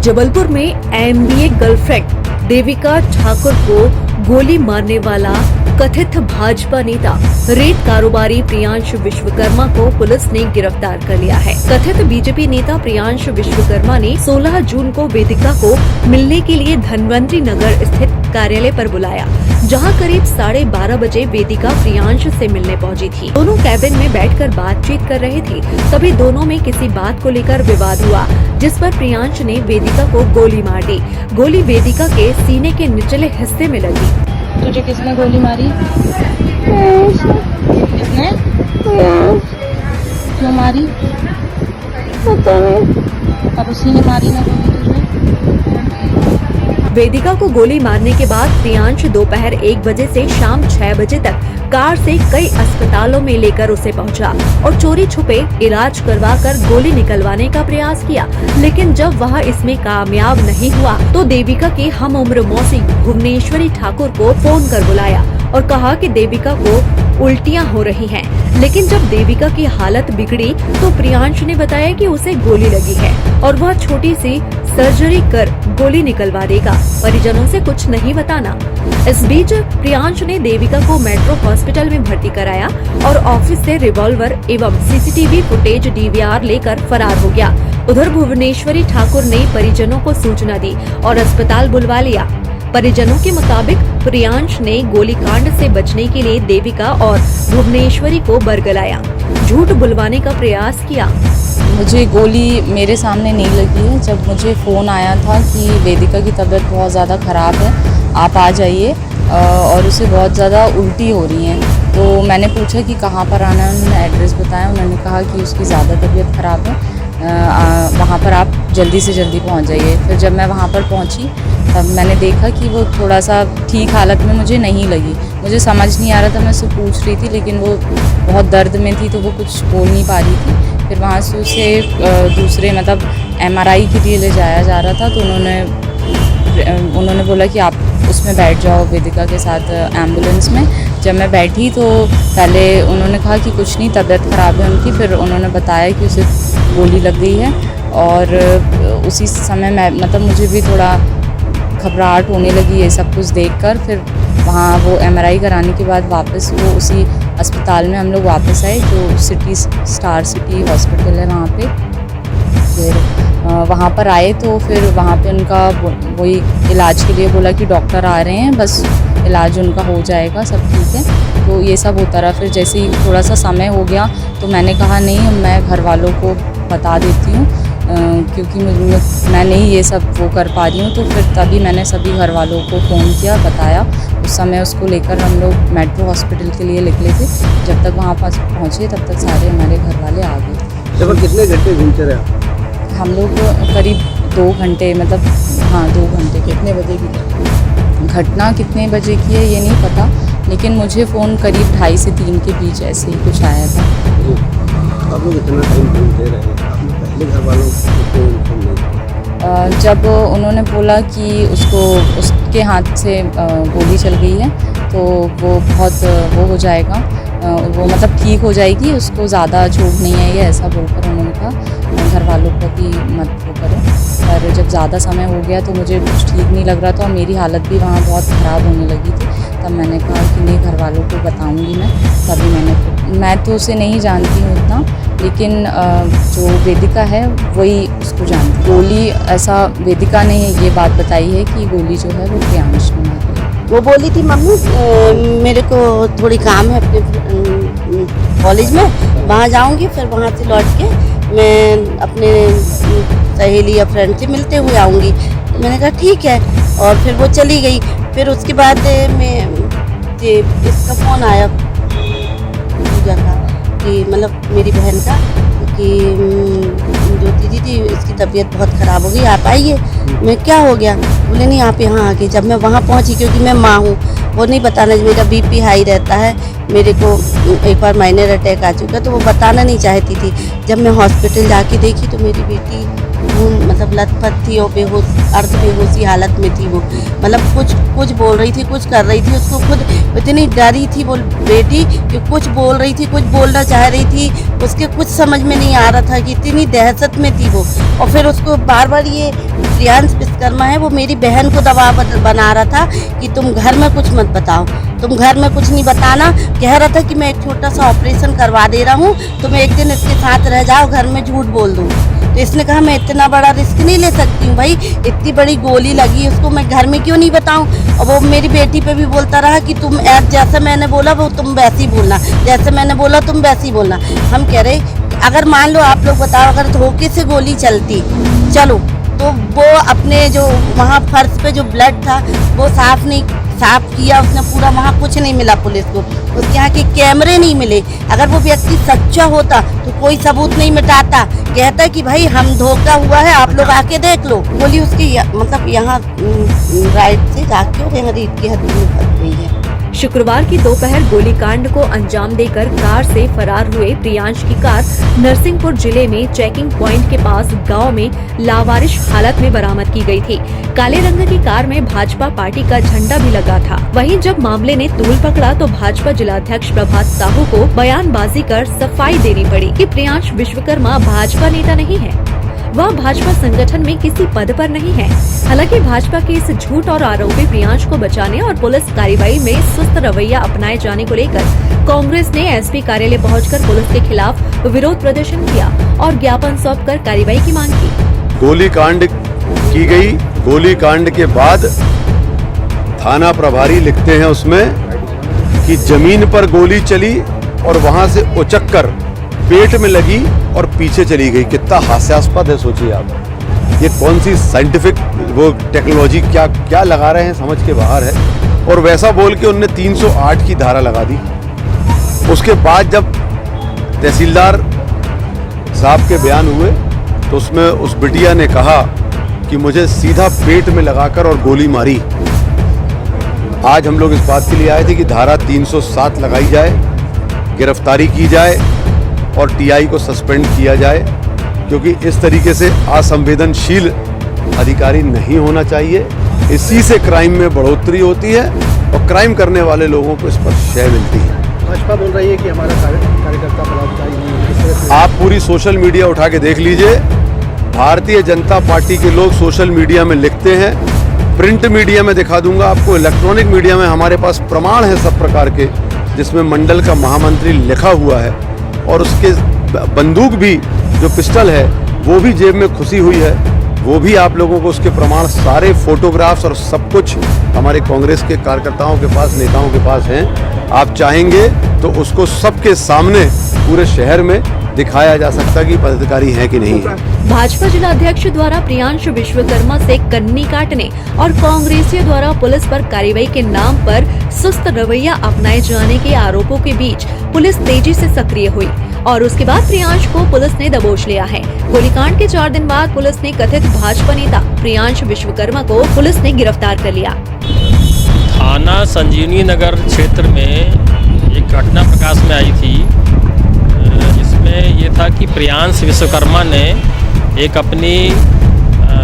जबलपुर में MBA girlfriend Devika Thakur को गोली मारने वाला कथित भाजपा नेता रेत कारोबारी प्रियांश विश्वकर्मा को पुलिस ने गिरफ्तार कर लिया है। कथित बीजेपी नेता प्रियांश विश्वकर्मा ने 16 जून को वेदिका को मिलने के लिए धनवंतरी नगर स्थित कार्यालय पर बुलाया, जहां करीब 12:30 बजे वेदिका प्रियांश से मिलने पहुंची थी। दोनों कैबिन में बैठकर बातचीत कर रहे थे, तभी दोनों में किसी बात को लेकर विवाद हुआ, जिस पर प्रियांश ने वेदिका को गोली मार दी। गोली वेदिका के सीने के निचले हिस्से में लगी। तुझे किसने गोली मारी? किसने? क्यों मारी? अब उसी ने मारी ना गोली तुझे? वेदिका को गोली मारने के बाद प्रियांश दोपहर 1 बजे से शाम 6 बजे तक कार से कई अस्पतालों में लेकर उसे पहुंचा और चोरी छुपे इलाज करवाकर गोली निकलवाने का प्रयास किया। लेकिन जब वह इसमें कामयाब नहीं हुआ तो देविका की हम उम्र मौसी भुवनेश्वरी ठाकुर को फोन कर बुलाया और कहा कि देविका को उल्टियां हो रही हैं। लेकिन जब देविका की हालत बिगड़ी तो प्रियांश ने बताया कि उसे गोली लगी है और वह छोटी सी सर्जरी कर गोली निकलवा देगा, परिजनों से कुछ नहीं बताना। इस बीच प्रियांश ने देविका को मेट्रो हॉस्पिटल में भर्ती कराया और ऑफिस से रिवॉल्वर एवं सीसीटीवी फुटेज डीवीआर लेकर फरार हो गया। उधर भुवनेश्वरी ठाकुर ने परिजनों को सूचना दी और अस्पताल बुलवा लिया। परिजनों के मुताबिक प्रियांश ने गोलीकांड से बचने के लिए देविका और भुवनेश्वरी को बरगलाया, झूठ बुलवाने का प्रयास किया। मुझे गोली मेरे सामने नहीं लगी है। जब मुझे फ़ोन आया था कि वेदिका की तबीयत बहुत ज़्यादा ख़राब है, आप आ जाइए और उसे बहुत ज़्यादा उल्टी हो रही हैं, तो मैंने पूछा कि कहाँ पर आना है। उन्होंने एड्रेस बताया। उन्होंने कहा कि उसकी ज़्यादा तबीयत ख़राब है, वहाँ पर आप जल्दी से जल्दी पहुँच जाइए। फिर जब मैं वहाँ पर पहुँची तब मैंने देखा कि वो थोड़ा सा ठीक हालत में मुझे नहीं लगी। मुझे समझ नहीं आ रहा था, मैं उससे पूछ रही थी लेकिन वो बहुत दर्द में थी तो वो कुछ बोल नहीं पा रही थी। फिर वहाँ से उसे दूसरे मतलब MRI के लिए ले जाया जा रहा था, तो उन्होंने बोला कि आप उसमें बैठ जाओ वेदिका के साथ एम्बुलेंस में। जब मैं बैठी तो पहले उन्होंने कहा कि कुछ नहीं, तबीयत ख़राब है उनकी। फिर उन्होंने बताया कि उसे गोली लग गई है और उसी समय मैं मतलब मुझे भी थोड़ा घबराहट होने लगी ये सब कुछ देखकर। फिर वहाँ वो MRI कराने के बाद वापस वो उसी अस्पताल में हम लोग वापस आए, जो सिटी स्टार सिटी हॉस्पिटल है वहाँ पे। फिर वहाँ पर आए तो फिर वहाँ पे उनका वही इलाज के लिए बोला कि डॉक्टर आ रहे हैं, बस इलाज उनका हो जाएगा, सब ठीक है। तो ये सब होता रहा। फिर जैसे ही थोड़ा सा समय हो गया तो मैंने कहा नहीं, मैं घर वालों को बता देती हूँ क्योंकि मैं नहीं ये सब वो कर पा रही हूँ। तो फिर तभी मैंने सभी घर वालों को फ़ोन किया, बताया। उस समय उसको लेकर हम लोग मेट्रो हॉस्पिटल के लिए निकले थे। जब तक वहाँ पास पहुँचे तब तक सारे हमारे घर वाले आ गए। जब कितने घंटे घूमते रहे हम लोग? करीब 2 घंटे, मतलब हाँ 2 घंटे। कितने बजे की घटना कितने बजे की है ये नहीं पता, लेकिन मुझे फ़ोन करीब 2:30 से 3 के बीच ऐसे ही कुछ आया था। आप लोग इतना टाइम घूमते रहे, आपने पहले घर वालों को इन्फॉर्म नहीं किया? जब उन्होंने बोला कि उसके हाथ से गोली चल गई है तो वो बहुत वो हो जाएगा, वो मतलब ठीक हो जाएगी, उसको ज़्यादा चोट नहीं आई है, ऐसा बोलकर उन्होंने कहा घर वालों को कि मत वो करो। पर जब ज़्यादा समय हो गया तो मुझे कुछ ठीक नहीं लग रहा था और मेरी हालत भी वहाँ बहुत ख़राब होने लगी थी। तब मैंने कहा कि नहीं, घर वालों को बताऊँगी मैं। तभी मैं तो उसे नहीं जानती हूँ उतना, लेकिन जो वेदिका है वही उसको जानती। गोली ऐसा वेदिका ने ये बात बताई है कि गोली जो है वो प्रियांश ने मारी है। वो बोली थी मम्मी मेरे को थोड़ी काम है अपने कॉलेज में, वहाँ जाऊँगी, फिर वहाँ से लौट के मैं अपने सहेली या फ्रेंड से मिलते हुए आऊँगी। तो मैंने कहा ठीक है, और फिर वो चली गई। फिर उसके बाद इसका फ़ोन आया पूजा का, कि मतलब मेरी बहन का, कि ज्योति दीदी इसकी तबीयत बहुत ख़राब हो गई, आप आइए। मैं क्या हो गया? बोले नहीं, आप यहाँ आ गए। जब मैं वहाँ पहुँची, क्योंकि मैं माँ हूँ, वो नहीं बताना, मेरा BP हाई रहता है, मेरे को एक बार माइनर अटैक आ चुका, तो वो बताना नहीं चाहती थी। जब मैं हॉस्पिटल जाके देखी तो मेरी बेटी मतलब लथपथ थी और बेहोश अर्ध बेहोशी हालत में थी वो। मतलब कुछ बोल रही थी, कुछ कर रही थी, उसको खुद इतनी डरी थी वो बेटी कि कुछ बोल रही थी, कुछ बोलना चाह रही थी, उसके कुछ समझ में नहीं आ रहा था कि इतनी दहशत में थी वो। और फिर उसको बार बार ये प्रियांश विश्वकर्मा है वो मेरी बहन को दबाव बना रहा था कि तुम घर में कुछ मत बताओ, तुम घर में कुछ नहीं बताना। कह रहा था कि मैं एक छोटा सा ऑपरेशन करवा दे रहा हूँ, तुम एक दिन इसके साथ रह जाओ, घर में झूठ बोल दो। तो इसने कहा मैं इतना बड़ा रिस्क नहीं ले सकती हूँ भाई, इतनी बड़ी गोली लगी उसको, मैं घर में क्यों नहीं बताऊँ। और वो मेरी बेटी पे भी बोलता रहा कि तुम जैसे मैंने बोला वो तुम वैसे ही बोलना, जैसे मैंने बोला तुम वैसे ही बोलना। हम कह रहे अगर मान लो आप लोग बताओ अगर धोखे से गोली चलती चलो तो वो अपने जो वहाँ फर्श पे जो ब्लड था वो साफ किया उसने पूरा, वहाँ कुछ नहीं मिला पुलिस को, उसके यहाँ के कैमरे नहीं मिले। अगर वो व्यक्ति सच्चा होता तो कोई सबूत नहीं मिटाता, कहता कि भाई हम धोखा हुआ है आप लोग आके देख लो। गोली उसकी मतलब यहाँ राइट से जाके और यहाँ रीढ़ की हड्डी में फंस गई है। शुक्रवार की दोपहर गोलीकांड को अंजाम देकर कार से फरार हुए प्रियांश की कार नरसिंहपुर जिले में चेकिंग पॉइंट के पास गांव में लावारिश हालत में बरामद की गई थी। काले रंग की कार में भाजपा पार्टी का झंडा भी लगा था। वहीं जब मामले ने तूल पकड़ा तो भाजपा जिलाध्यक्ष प्रभात साहू को बयानबाजी कर सफाई देनी पड़ी कि प्रियांश विश्वकर्मा भाजपा नेता नहीं है, वह भाजपा संगठन में किसी पद पर नहीं है। हालांकि भाजपा के इस झूठ और आरोपी प्रियांश को बचाने और पुलिस कार्रवाई में सुस्त रवैया अपनाए जाने को लेकर कांग्रेस ने एसपी कार्यालय पहुंचकर पुलिस के खिलाफ विरोध प्रदर्शन किया और ज्ञापन सौंपकर कार्रवाई की मांग की। गोलीकांड की गई, गोलीकांड के बाद थाना प्रभारी लिखते हैं उसमें कि जमीन पर गोली चली और वहां से उचक्कर पेट में लगी और पीछे चली गई। कितना हास्यास्पद है, सोचिए आप। ये कौन सी साइंटिफिक वो टेक्नोलॉजी क्या लगा रहे हैं, समझ के बाहर है। और वैसा बोल के उनने 308 की धारा लगा दी। उसके बाद जब तहसीलदार साहब के बयान हुए तो उसमें उस बिटिया ने कहा कि मुझे सीधा पेट में लगाकर और गोली मारी। आज हम लोग इस बात के लिए आए थे कि धारा 307 लगाई जाए, गिरफ्तारी की जाए और टीआई को सस्पेंड किया जाए, क्योंकि इस तरीके से असंवेदनशील अधिकारी नहीं होना चाहिए। इसी से क्राइम में बढ़ोतरी होती है और क्राइम करने वाले लोगों को इस पर शय मिलती है। भाजपा बोल रही है कि हमारा कार्यकर्ता बलात्कारी नहीं है, किस तरह से? आप पूरी सोशल मीडिया उठा के देख लीजिए। भारतीय जनता पार्टी के लोग सोशल मीडिया में लिखते हैं, प्रिंट मीडिया में दिखा दूंगा आपको, इलेक्ट्रॉनिक मीडिया में हमारे पास प्रमाण है सब प्रकार के, जिसमें मंडल का महामंत्री लिखा हुआ है और उसके बंदूक भी, जो पिस्टल है वो भी जेब में खुशी हुई है। वो भी आप लोगों को उसके प्रमाण, सारे फोटोग्राफ्स और सब कुछ हमारे कांग्रेस के कार्यकर्ताओं के पास, नेताओं के पास हैं। आप चाहेंगे तो उसको सबके सामने पूरे शहर में दिखाया जा सकता कि पदाधिकारी हैं कि नहीं है। भाजपा जिलाध्यक्ष द्वारा प्रियांश विश्वकर्मा से कन्नी काटने और कांग्रेसियों द्वारा पुलिस पर कार्रवाई के नाम पर सुस्त रवैया अपनाए जाने के आरोपों के बीच पुलिस तेजी से सक्रिय हुई और उसके बाद प्रियांश को पुलिस ने दबोच लिया है। गोलीकांड के 4 दिन बाद पुलिस ने कथित भाजपा नेता प्रियांश विश्वकर्मा को पुलिस ने गिरफ्तार कर लिया। थाना संजीवनी नगर क्षेत्र में एक घटना प्रकाश में आई थी, जिसमें ये था कि प्रियांश विश्वकर्मा ने एक अपनी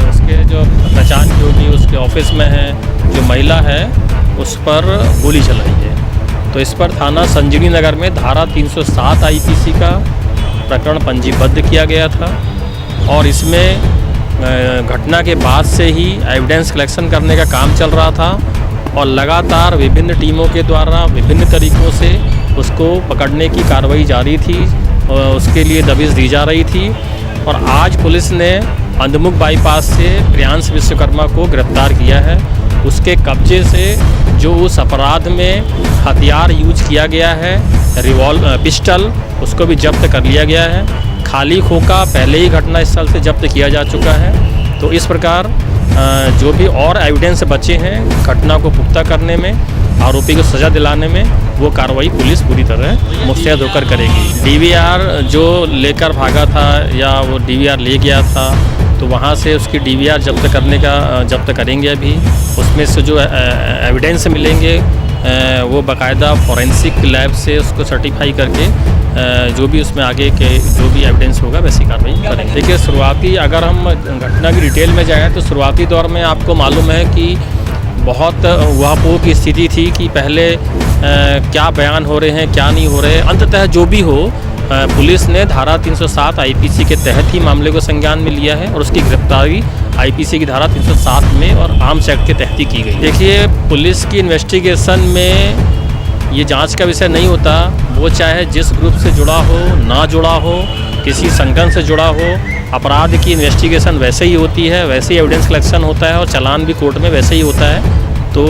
उसके जो पहचान की होगी उसके ऑफिस में है जो महिला है उस पर गोली चलाई है। तो इस पर थाना संजीवनी नगर में धारा 307 आईपीसी का प्रकरण पंजीबद्ध किया गया था और इसमें घटना के बाद से ही एविडेंस कलेक्शन करने का काम चल रहा था और लगातार विभिन्न टीमों के द्वारा विभिन्न तरीक़ों से उसको पकड़ने की कार्रवाई जारी थी और उसके लिए दबिश दी जा रही थी। और आज पुलिस ने अंधमुख बाईपास से प्रियांश विश्वकर्मा को गिरफ्तार किया है। उसके कब्जे से जो उस अपराध में हथियार यूज किया गया है, पिस्टल, उसको भी जब्त कर लिया गया है। खाली खोखा पहले ही घटनास्थल से जब्त किया जा चुका है। तो इस प्रकार जो भी और एविडेंस बचे हैं घटना को पुख्ता करने में, आरोपी को सज़ा दिलाने में, वो कार्रवाई पुलिस पूरी तरह मुस्तैद होकर करेगी। डीवीआर जो लेकर भागा था या वो डीवीआर ले गया था तो वहाँ से उसकी डीवीआर जब्त करेंगे अभी। उसमें से जो एविडेंस मिलेंगे वो बाकायदा फॉरेंसिक लैब से उसको सर्टिफाई करके जो भी उसमें आगे के जो भी एविडेंस होगा वैसी कार्रवाई करेंगे। देखिए, शुरुआती अगर हम घटना की डिटेल में जाएँ तो शुरुआती दौर में आपको मालूम है कि बहुत उहापोह की स्थिति थी कि पहले क्या बयान हो रहे हैं, क्या नहीं हो रहे। अंततः जो भी हो, पुलिस ने धारा 307 आईपीसी के तहत ही मामले को संज्ञान में लिया है और उसकी गिरफ्तारी आईपीसी की धारा 307 में और आर्म्स एक्ट के तहत ही की गई। देखिए, पुलिस की इन्वेस्टिगेशन में ये जांच का विषय नहीं होता, वो चाहे जिस ग्रुप से जुड़ा हो, ना जुड़ा हो, किसी संगठन से जुड़ा हो, अपराध की इन्वेस्टिगेशन वैसे ही होती है, वैसे ही एविडेंस कलेक्शन होता है और चालान भी कोर्ट में वैसे ही होता है। तो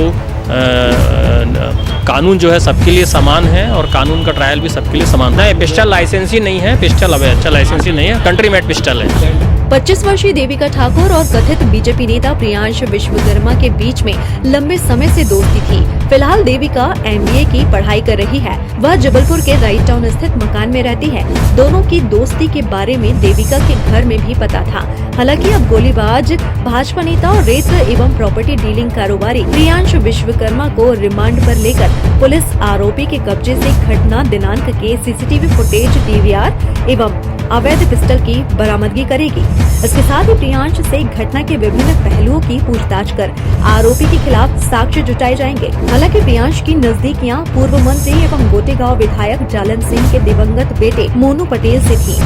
कानून जो है सबके लिए समान है और कानून का ट्रायल भी सबके लिए समान है। पिस्टल लाइसेंस ही नहीं है, पिस्टल अब अच्छा लाइसेंस ही नहीं है, कंट्री मेड पिस्टल है। 25 वर्षीय देविका ठाकुर और कथित बीजेपी नेता प्रियांश विश्वकर्मा के बीच में लंबे समय से दोस्ती थी। फिलहाल देविका MBA की पढ़ाई कर रही है। वह जबलपुर के राइट टाउन स्थित मकान में रहती है। दोनों की दोस्ती के बारे में देविका के घर में भी पता था। हालांकि अब गोलीबाज भाजपा नेता और रेत एवं प्रॉपर्टी डीलिंग कारोबारी प्रियांश विश्वकर्मा को रिमांड पर लेकर पुलिस आरोपी के कब्जे से घटना दिनांक के CCTV फुटेज, DVR एवं अवैध पिस्टल की बरामदगी करेगी। इसके साथ ही प्रियांश से घटना के विभिन्न पहलुओं की पूछताछ कर आरोपी के खिलाफ साक्ष्य जुटाए जाएंगे। हालांकि प्रियांश की नजदीकियां पूर्व मंत्री एवं गोटेगांव विधायक जालन सिंह के दिवंगत बेटे मोनू पटेल से थी।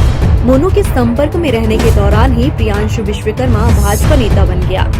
मोनू के संपर्क में रहने के दौरान ही प्रियांश विश्वकर्मा भाजपा नेता बन गया।